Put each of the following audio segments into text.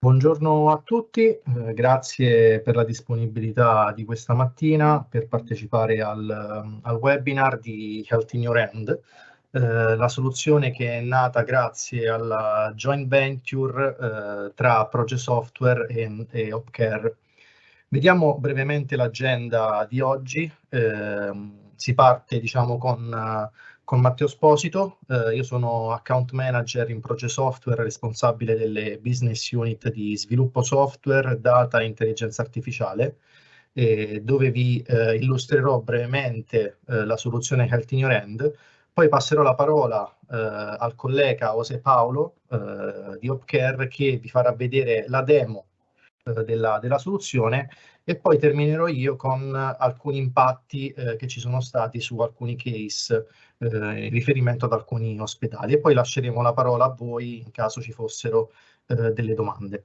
Buongiorno a tutti, grazie per la disponibilità di questa mattina per partecipare al webinar di Health in Your Hand, la soluzione che è nata grazie alla joint venture tra Proge-Software e Opcare. Vediamo brevemente l'agenda di oggi. Si parte, diciamo, con Matteo Esposito. Io sono account manager in Proge-Software, responsabile delle business unit di sviluppo software, data e intelligenza artificiale, dove vi illustrerò brevemente la soluzione Health in Your Hand. Poi passerò la parola al collega José Paolo di Opcare, che vi farà vedere la demo della soluzione, e poi terminerò io con alcuni impatti che ci sono stati su alcuni case in riferimento ad alcuni ospedali, e poi lasceremo la parola a voi in caso ci fossero delle domande.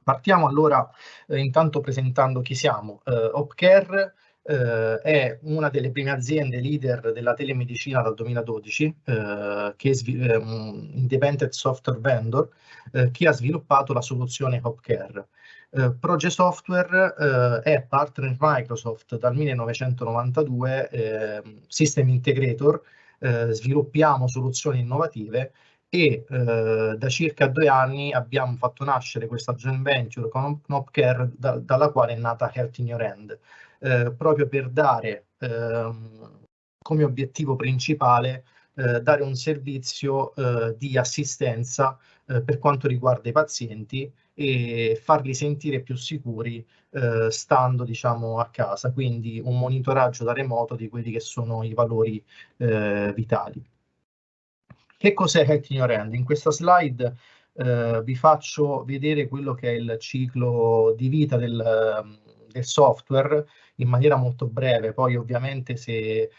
Partiamo allora intanto presentando chi siamo. Opcare è una delle prime aziende leader della telemedicina dal 2012, che è un independent software vendor che ha sviluppato la soluzione Opcare. Proge-Software è partner Microsoft dal 1992, system integrator, sviluppiamo soluzioni innovative e da circa 2 anni abbiamo fatto nascere questa joint venture con Opcare dalla quale è nata Health in Your Hand, proprio per dare come obiettivo principale dare un servizio di assistenza per quanto riguarda i pazienti e farli sentire più sicuri stando, diciamo, a casa, quindi un monitoraggio da remoto di quelli che sono i valori vitali. Che cos'è Health in Your Hand? In questa slide vi faccio vedere quello che è il ciclo di vita del software in maniera molto breve. Poi ovviamente se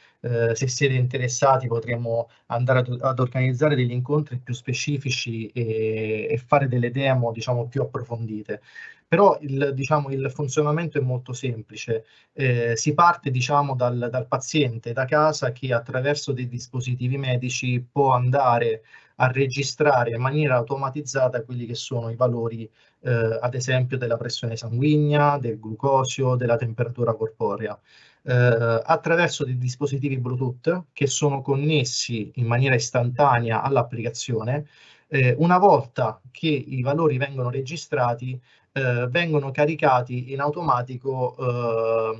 siete interessati potremo andare ad organizzare degli incontri più specifici e fare delle demo, diciamo, più approfondite. Però diciamo, il funzionamento è molto semplice. Si parte, diciamo, dal paziente da casa, che attraverso dei dispositivi medici può andare a registrare in maniera automatizzata quelli che sono i valori, ad esempio, della pressione sanguigna, del glucosio, della temperatura corporea. Attraverso dei dispositivi Bluetooth che sono connessi in maniera istantanea all'applicazione. Una volta che i valori vengono registrati, vengono caricati in automatico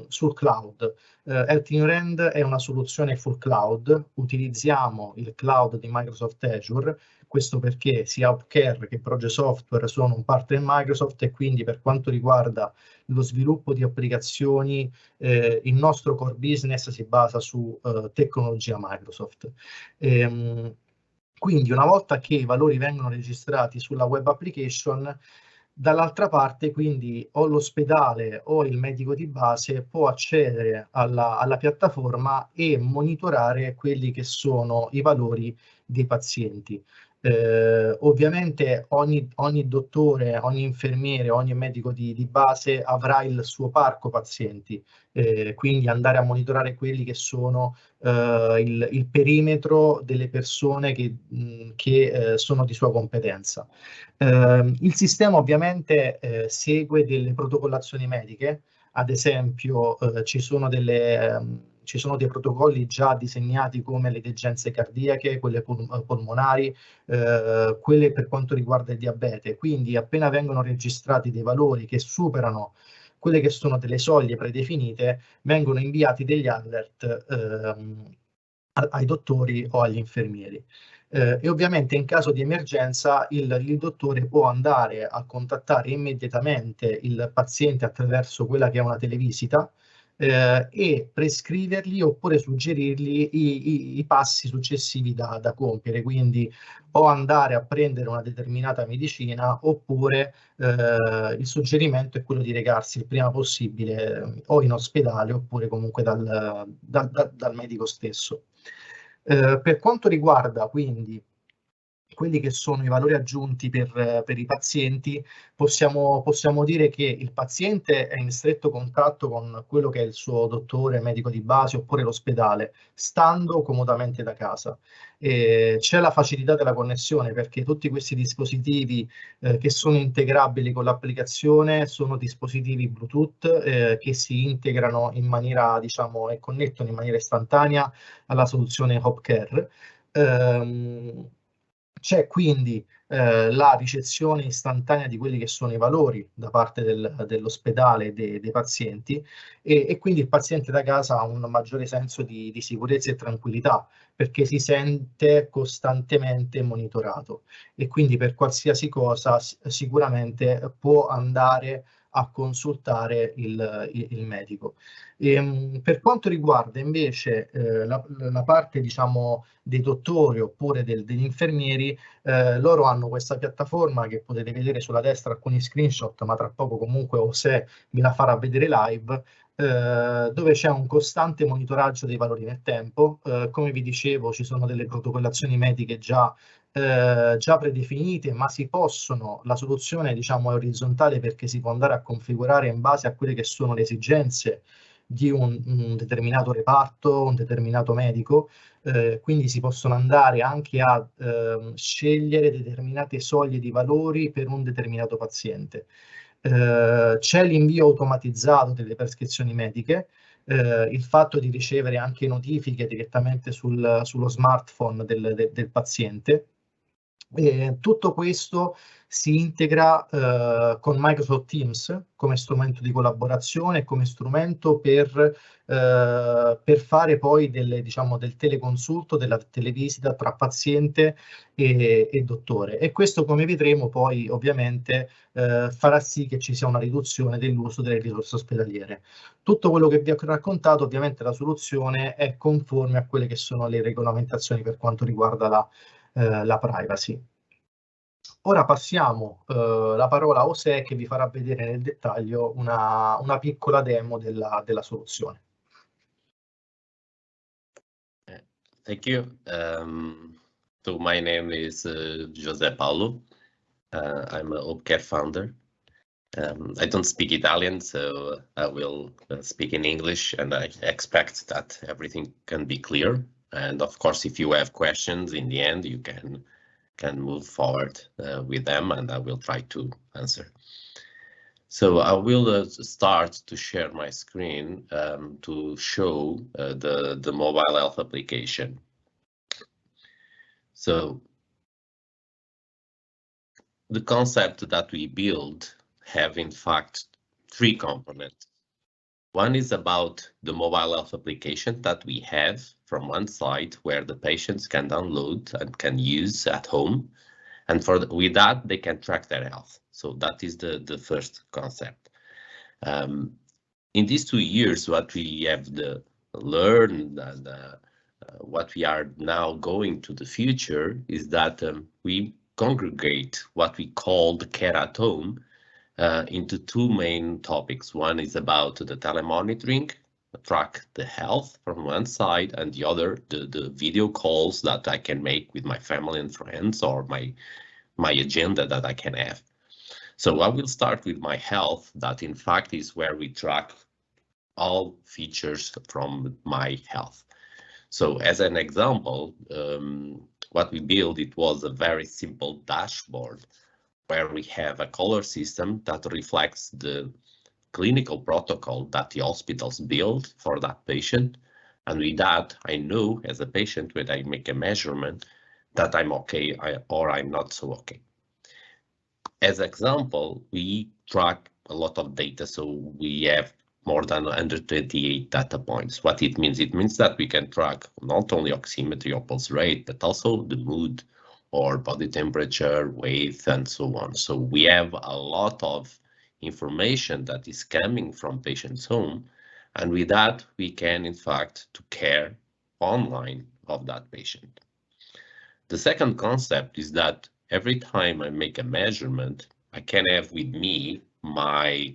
sul cloud. Health in Your Hand è una soluzione full cloud, utilizziamo il cloud di Microsoft Azure, questo perché sia Opcare che Proge-Software sono un partner Microsoft, e quindi per quanto riguarda lo sviluppo di applicazioni il nostro core business si basa su tecnologia Microsoft. Quindi una volta che i valori vengono registrati sulla web application, dall'altra parte, quindi, o l'ospedale o il medico di base può accedere alla piattaforma e monitorare quelli che sono i valori dei pazienti. Ovviamente ogni dottore, ogni infermiere, ogni medico di base avrà il suo parco pazienti, quindi andare a monitorare quelli che sono il perimetro delle persone che sono di sua competenza. Il sistema ovviamente segue delle protocollazioni mediche, ad esempio ci sono dei protocolli già disegnati, come le degenze cardiache, quelle polmonari, quelle per quanto riguarda il diabete. Quindi appena vengono registrati dei valori che superano quelle che sono delle soglie predefinite, vengono inviati degli alert ai dottori o agli infermieri. E ovviamente in caso di emergenza il dottore può andare a contattare immediatamente il paziente attraverso quella che è una televisita e prescrivergli oppure suggerirgli i passi successivi da compiere. Quindi o andare a prendere una determinata medicina, oppure il suggerimento è quello di recarsi il prima possibile o in ospedale oppure comunque dal medico stesso. Per quanto riguarda quindi quelli che sono i valori aggiunti per i pazienti, possiamo dire che il paziente è in stretto contatto con quello che è il suo dottore, medico di base oppure l'ospedale, stando comodamente da casa. C'è la facilità della connessione perché tutti questi dispositivi che sono integrabili con l'applicazione sono dispositivi Bluetooth che si integrano in maniera, diciamo, e connettono in maniera istantanea alla soluzione HopCare. C'è quindi la ricezione istantanea di quelli che sono i valori da parte dell'ospedale dei pazienti e quindi il paziente da casa ha un maggiore senso di sicurezza e tranquillità perché si sente costantemente monitorato e quindi per qualsiasi cosa sicuramente può andare a consultare il medico. Per quanto riguarda invece la parte, diciamo, dei dottori oppure degli infermieri, loro hanno questa piattaforma che potete vedere sulla destra alcuni screenshot, ma tra poco comunque José me la farà vedere live, dove c'è un costante monitoraggio dei valori nel tempo. Come vi dicevo, ci sono delle protocollazioni mediche già predefinite, ma la soluzione diciamo è orizzontale perché si può andare a configurare in base a quelle che sono le esigenze di un determinato reparto, un determinato medico, quindi si possono andare anche a scegliere determinate soglie di valori per un determinato paziente. C'è l'invio automatizzato delle prescrizioni mediche, il fatto di ricevere anche notifiche direttamente sullo smartphone del paziente. Tutto questo si integra con Microsoft Teams come strumento di collaborazione e come strumento per fare poi diciamo, del teleconsulto, della televisita tra paziente e dottore. E questo, come vedremo, poi ovviamente farà sì che ci sia una riduzione dell'uso delle risorse ospedaliere. Tutto quello che vi ho raccontato, ovviamente la soluzione è conforme a quelle che sono le regolamentazioni per quanto riguarda la privacy. Ora passiamo la parola a José che vi farà vedere nel dettaglio una piccola demo della soluzione. Thank you. So my name is José Paulo. I'm a HopCare founder. I don't speak Italian, so I will speak in English, and I expect that everything can be clear. And of course, if you have questions in the end, you can move forward with them, and I will try to answer. So I will start to share my screen to show the mobile health application. So the concept that we build have in fact three components. One is about the mobile health application that we have from one side where the patients can download and can use at home. And with that, they can track their health. So that is the first concept. In these 2 years, what we have learned and what we are now going to the future is that we congregate what we call the care at home into two main topics. One is about the telemonitoring, track the health from one side, and the other, the video calls that I can make with my family and friends or my agenda that I can have. So I will start with my health, that in fact is where we track all features from my health. So as an example, what we built, it was a very simple dashboard where we have a color system that reflects the clinical protocol that the hospitals build for that patient. And with that, I know as a patient when I make a measurement that I'm okay or I'm not so okay. As example, we track a lot of data, so we have more than 128 data points. What it means that we can track not only oximetry or pulse rate, but also the mood or body temperature, weight, and so on. So we have a lot of information that is coming from patients' home, and with that, we can, in fact, to care online of that patient. The second concept is that every time I make a measurement, I can have with me my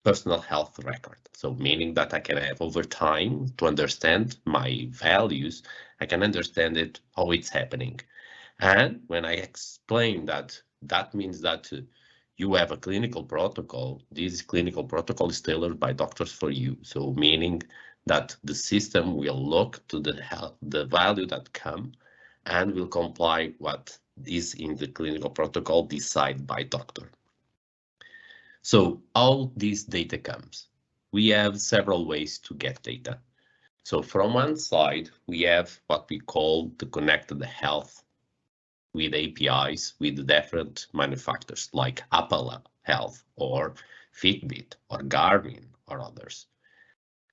personal health record. So meaning that I can have over time to understand my values I can understand it, how it's happening. And when I explain that, that means that you have a clinical protocol. This clinical protocol is tailored by doctors for you. So meaning that the system will look to the value that come and will comply what is in the clinical protocol decided by doctor. So all this data comes. We have several ways to get data. So from one side, we have what we call the connected health with APIs with different manufacturers like Apple Health or Fitbit or Garmin or others.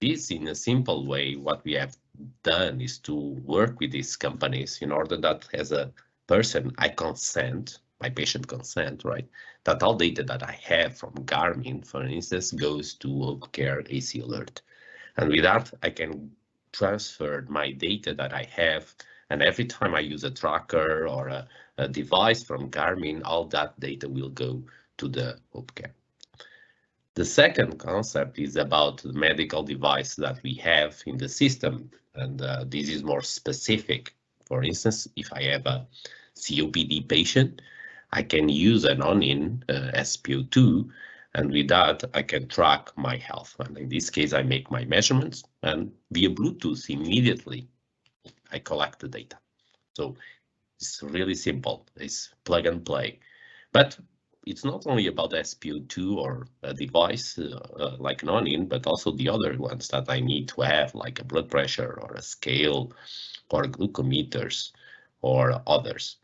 This, in a simple way, what we have done is to work with these companies in order that as a person, I consent, my patient consent, right? That all data that I have from Garmin, for instance, goes to Healthcare AC Alert. And with that, I can transfer my data that I have. And every time I use a tracker or a device from Garmin, all that data will go to the healthcare. The second concept is about the medical device that we have in the system. And this is more specific. For instance, if I have a COPD patient, I can use an on-in SpO2, and with that, I can track my health. And in this case, I make my measurements, and via Bluetooth, immediately, I collect the data. So it's really simple. It's plug and play. But it's not only about SpO2 or a device like an on-in, but also the other ones that I need to have, like a blood pressure or a scale or glucometers or others.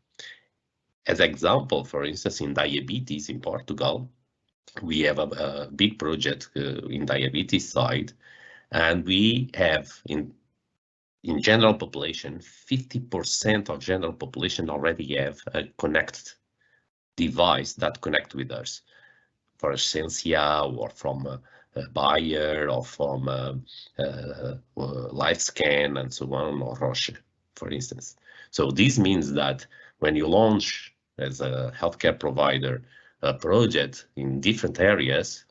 As example, for instance, in diabetes in Portugal, we have a big project in diabetes side, and we have in general population, 50% of general population already have a connected device that connect with us, for Sensia or from Bayer or from LifeScan and so on, or Roche, for instance. So this means that when you launch as a healthcare provider a project in different areas,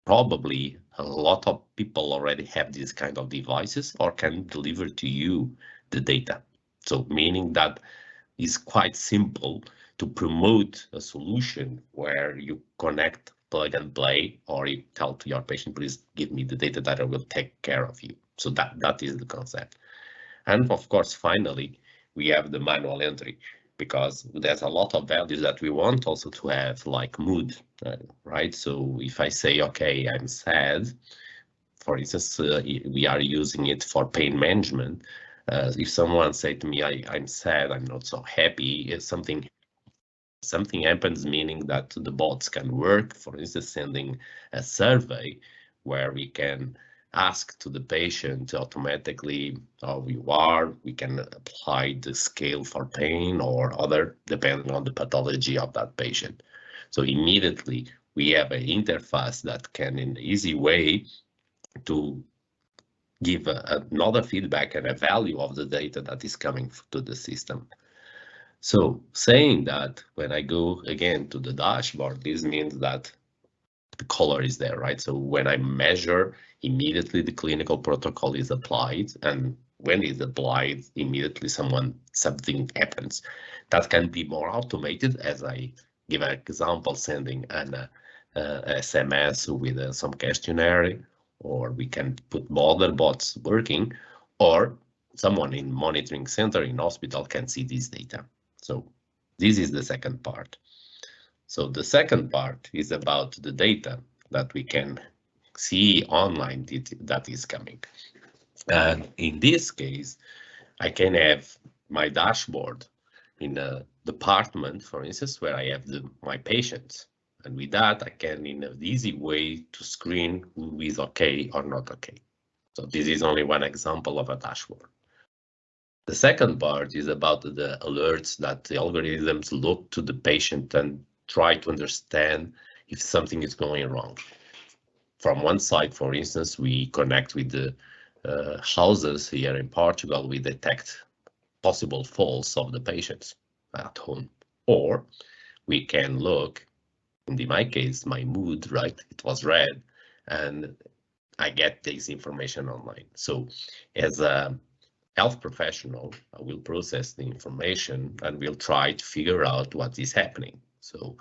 probably a lot of people already have these kind of devices or can deliver to you the data. So meaning that it's quite simple to promote a solution where you connect, plug and play, or you tell to your patient, please give me the data that I will take care of you. So that is the concept. And of course, finally, we have the manual entry, because there's a lot of values that we want also to have, like mood, right? So if I say, okay, I'm sad, for instance, we are using it for pain management. If someone say to me, I'm sad, I'm not so happy, if something happens, meaning that the bots can work, for instance, sending a survey where we can ask to the patient automatically how you are. We can apply the scale for pain or other, depending on the pathology of that patient. So immediately we have an interface that can, in an easy way, to give another feedback and a value of the data that is coming to the system. So saying that, when I go again to the dashboard, this means that the color is there, right? So when I measure, immediately the clinical protocol is applied, and when it's applied, immediately something happens. That can be more automated, as I give an example, sending an SMS with some questionnaire, or we can put other bots working, or someone in monitoring center in hospital can see this data. So this is the second part. So the second part is about the data that we can see online that is coming. And in this case, I can have my dashboard in a department, for instance, where I have my patients. And with that, I can, in an easy way, to screen who is okay or not okay. So this is only one example of a dashboard. The second part is about the alerts that the algorithms look to the patient and try to understand if something is going wrong. From one side, for instance, we connect with the houses here in Portugal. We detect possible falls of the patients at home. Or we can look, in my case, my mood, right? It was red, and I get this information online. So as a health professional will process the information and will try to figure out what is happening. So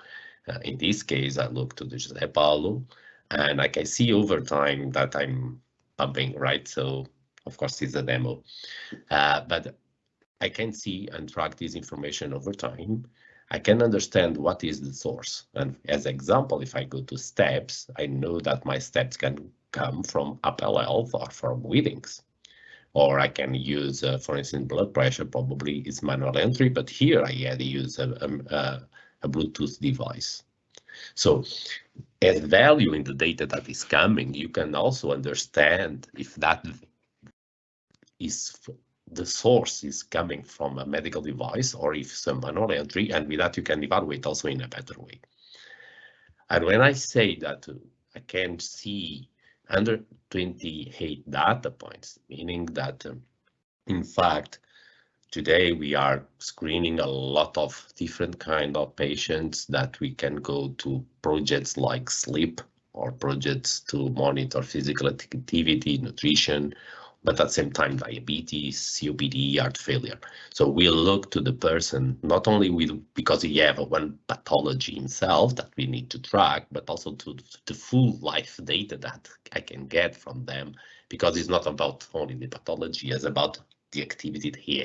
in this case, I look to the José Paulo, and I can see over time that I'm pumping, right? So of course it's a demo, but I can see and track this information over time. I can understand what is the source. And as example, if I go to steps, I know that my steps can come from Apple Health or from Withings. Or I can use, for instance, blood pressure probably is manual entry, but here I had to use a Bluetooth device. So as value in the data that is coming, you can also understand if that is the source is coming from a medical device or if it's a manual entry, and with that you can evaluate also in a better way. And when I say that I can see under 28 data points, meaning that in fact today we are screening a lot of different kind of patients that we can go to projects like sleep or projects to monitor physical activity, nutrition, but at the same time, diabetes, COPD, heart failure. So we'll look to the person, not only because he have one pathology himself that we need to track, but also to the full life data that I can get from them, because it's not about only the pathology, it's about the activity that he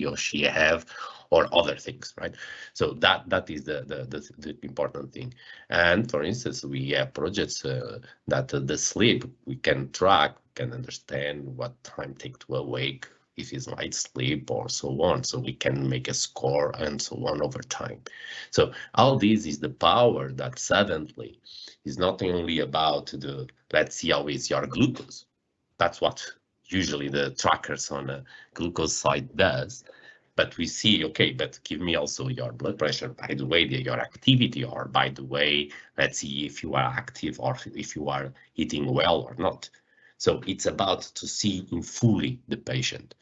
or she have, or other things, right? So that is the important thing. And for instance, we have projects that the sleep we can track, can understand what time take to awake, if it's light sleep or so on. So we can make a score and so on over time. So all this is the power that suddenly is not only about the, let's see how is your glucose. That's what usually the trackers on a glucose side does. But we see, okay, but give me also your blood pressure, by the way, your activity, or by the way, let's see if you are active or if you are eating well or not. So it's about to see in fully the patient.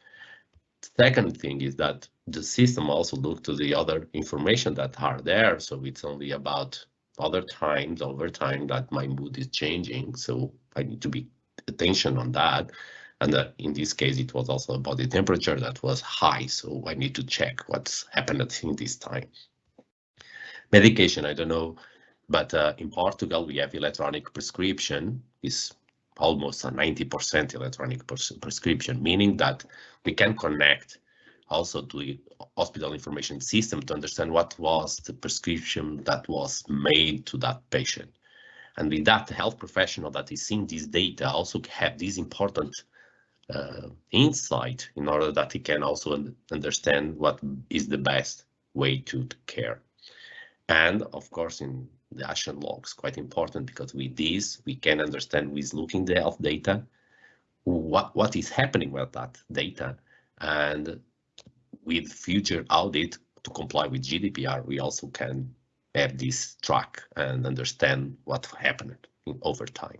Second thing is that the system also looks to the other information that are there. So it's only about other times over time that my mood is changing. So I need to be attention on that. And in this case, it was also about the temperature that was high. So I need to check what's happened in this time. Medication, I don't know, but in Portugal, we have electronic prescription. Is almost a 90% electronic prescription, meaning that we can connect also to the hospital information system to understand what was the prescription that was made to that patient. And with that, the health professional that is seeing this data also have this important insight in order that he can also understand what is the best way to care. And of course, in the action logs, quite important, because with this, we can understand with looking the health data, what is happening with that data. And with future audit to comply with GDPR, we also can have this track and understand what happened over time.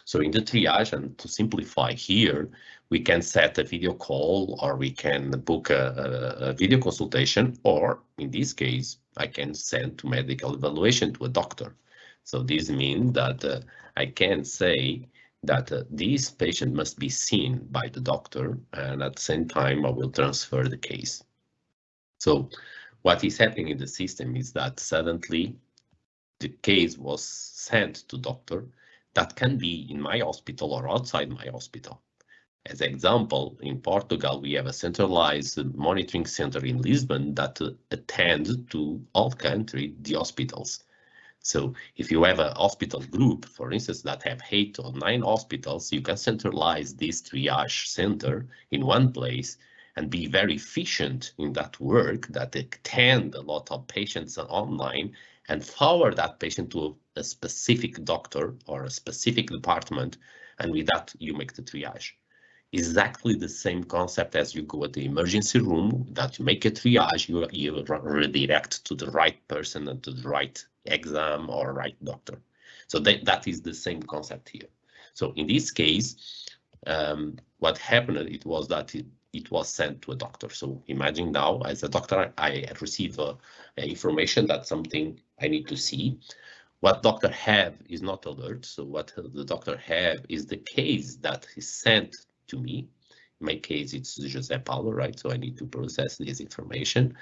So in the triage, and to simplify here, we can set a video call, or we can book a video consultation, or in this case, I can send to medical evaluation to a doctor. So this means that I can say that this patient must be seen by the doctor, and at the same time, I will transfer the case. So what is happening in the system is that suddenly the case was sent to doctor, that can be in my hospital or outside my hospital. As example, in Portugal, we have a centralized monitoring center in Lisbon that attends to all country, the hospitals. So if you have a hospital group, for instance, that have 8 or 9 hospitals, you can centralize this triage center in one place and be very efficient in that work, that attend a lot of patients online and forward that patient to a specific doctor or a specific department, and with that you make the triage. Exactly the same concept as you go at the emergency room, that you make a triage, you redirect to the right person and to the right exam or right doctor. So that is the same concept here. So in this case, what happened, it was that it was sent to a doctor. So imagine now, as a doctor, I receive information that something I need to see. What doctor have is not alert. So what the doctor have is the case that is sent to me In my case, it's José Paulo, right? So I need to process this information.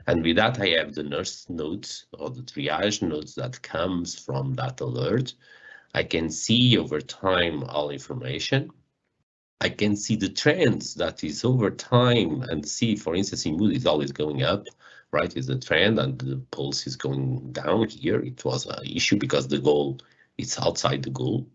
And with that, I have the nurse notes or the triage notes that comes from that alert. I can see over time all information. I can see the trends that is over time and see, for instance, in mood is always going up, right? Is the trend, and the pulse is going down here. It was an issue because the goal is outside the goal.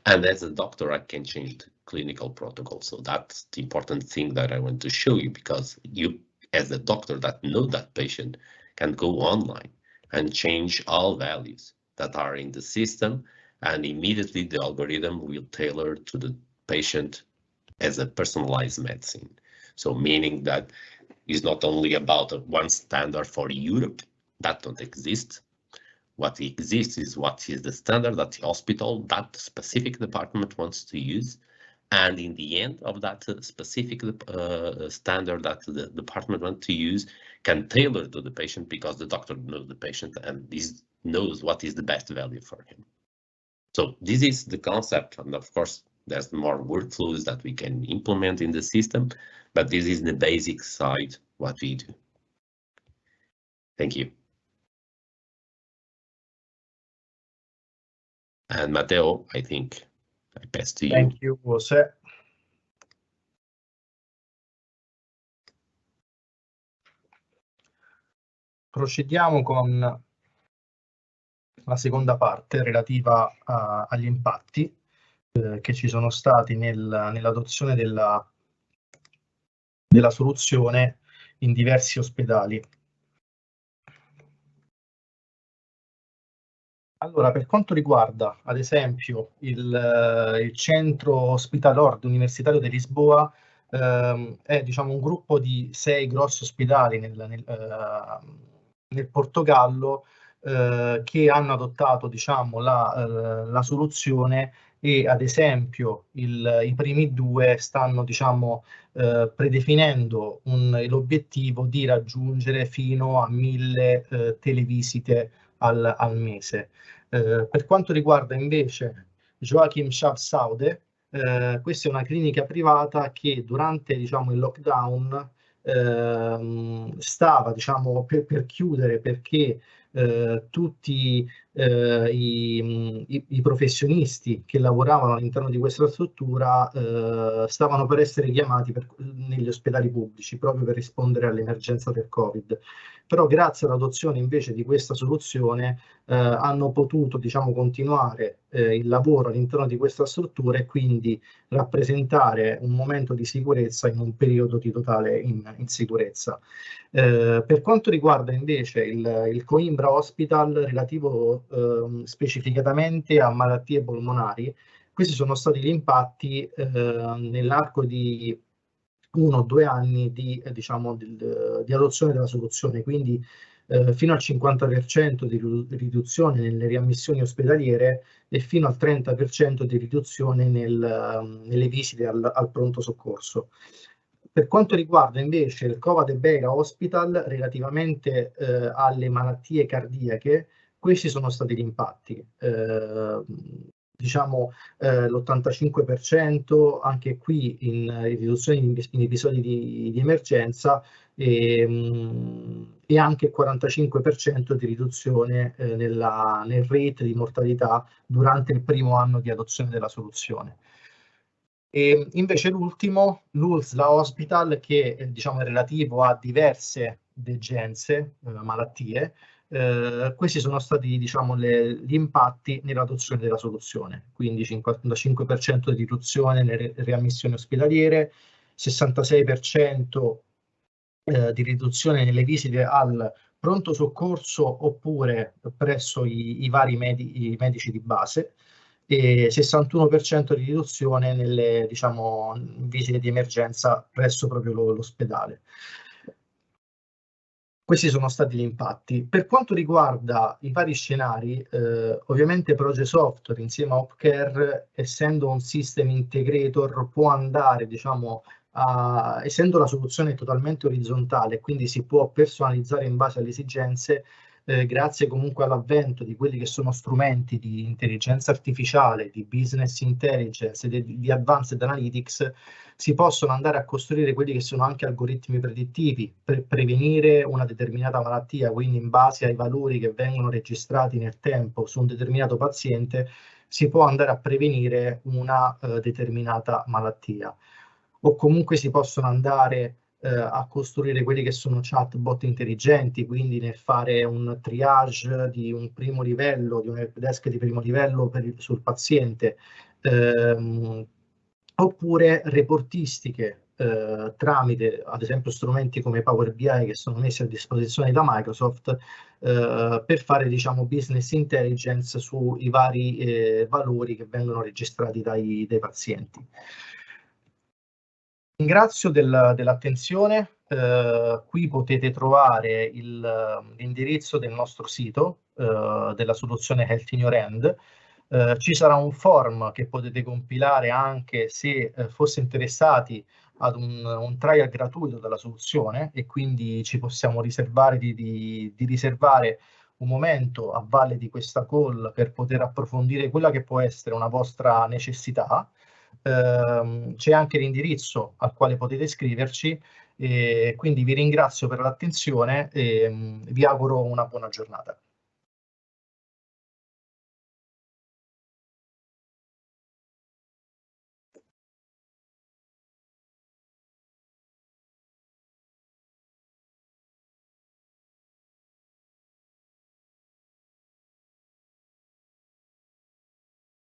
And as a doctor, I can change the clinical protocol. So that's the important thing that I want to show you, because you, as a doctor that know that patient, can go online and change all values that are in the system, and immediately the algorithm will tailor to the patient as a personalized medicine. So meaning that it's not only about one standard for Europe, that don't exist. What exists is what is the standard that the hospital, that specific department wants to use. And in the end of that specific standard that the department wants to use can tailor to the patient, because the doctor knows the patient and knows what is the best value for him. So this is the concept. And of course, there's more workflows that we can implement in the system, but this is the basic side, what we do. Thank you. And Matteo, I think I pass to you. Thank you, José. Procediamo con la seconda parte relativa agli impatti che ci sono stati nell'adozione della soluzione in diversi ospedali. Allora, per quanto riguarda, ad esempio, il centro ospedaliero universitario di Lisboa, è diciamo un gruppo di 6 grossi ospedali nel Portogallo che hanno adottato diciamo la soluzione, e ad esempio i primi 2 stanno diciamo predefinendo l'obiettivo di raggiungere fino a 1000 televisite al mese. Per quanto riguarda invece Joachim Schaaf-Saude, questa è una clinica privata che durante diciamo il lockdown stava diciamo per chiudere, perché tutti i professionisti che lavoravano all'interno di questa struttura stavano per essere chiamati negli ospedali pubblici proprio per rispondere all'emergenza del Covid. Però grazie all'adozione invece di questa soluzione hanno potuto diciamo continuare il lavoro all'interno di questa struttura e quindi rappresentare un momento di sicurezza in un periodo di totale insicurezza. Per quanto riguarda invece il Coimbra Hospital relativo specificatamente a malattie polmonari, questi sono stati gli impatti nell'arco di 1 o 2 anni di adozione della soluzione, quindi fino al 50% di riduzione nelle riammissioni ospedaliere e fino al 30% di riduzione nelle visite al pronto soccorso. Per quanto riguarda invece il Cova de Beira Hospital, relativamente alle malattie cardiache, questi sono stati gli impatti. Diciamo l'85% anche qui in riduzione in episodi di emergenza e anche il 45% di riduzione nel rate di mortalità durante il primo anno di adozione della soluzione. E invece l'ultimo, l'ULSLA Hospital, che diciamo è relativo a diverse degenze, malattie. Questi sono stati diciamo gli impatti nell'adozione della soluzione, quindi 55% di riduzione nelle riammissioni ospedaliere, 66% di riduzione nelle visite al pronto soccorso oppure presso i vari medici di base, e 61% di riduzione nelle diciamo visite di emergenza presso proprio l'ospedale. Questi sono stati gli impatti. Per quanto riguarda i vari scenari, ovviamente Proge-Software insieme a Opcare, essendo un system integrator, può andare, diciamo, essendo la soluzione totalmente orizzontale, quindi si può personalizzare in base alle esigenze, grazie comunque all'avvento di quelli che sono strumenti di intelligenza artificiale, di business intelligence e di advanced analytics, si possono andare a costruire quelli che sono anche algoritmi predittivi per prevenire una determinata malattia, quindi in base ai valori che vengono registrati nel tempo su un determinato paziente, si può andare a prevenire una determinata malattia. O comunque si possono andare a costruire quelli che sono chatbot intelligenti, quindi nel fare un triage di un primo livello, di un helpdesk di primo livello sul paziente, oppure reportistiche tramite ad esempio strumenti come Power BI che sono messi a disposizione da Microsoft per fare diciamo business intelligence sui vari valori che vengono registrati dai pazienti. Ringrazio dell'attenzione, qui potete trovare l'indirizzo del nostro sito, della soluzione Health in Your Hand. Ci sarà un form che potete compilare anche se foste interessati ad un trial gratuito della soluzione, e quindi ci possiamo riservare di riservare un momento a valle di questa call per poter approfondire quella che può essere una vostra necessità. C'è anche l'indirizzo al quale potete iscriverci, e quindi vi ringrazio per l'attenzione e vi auguro una buona giornata.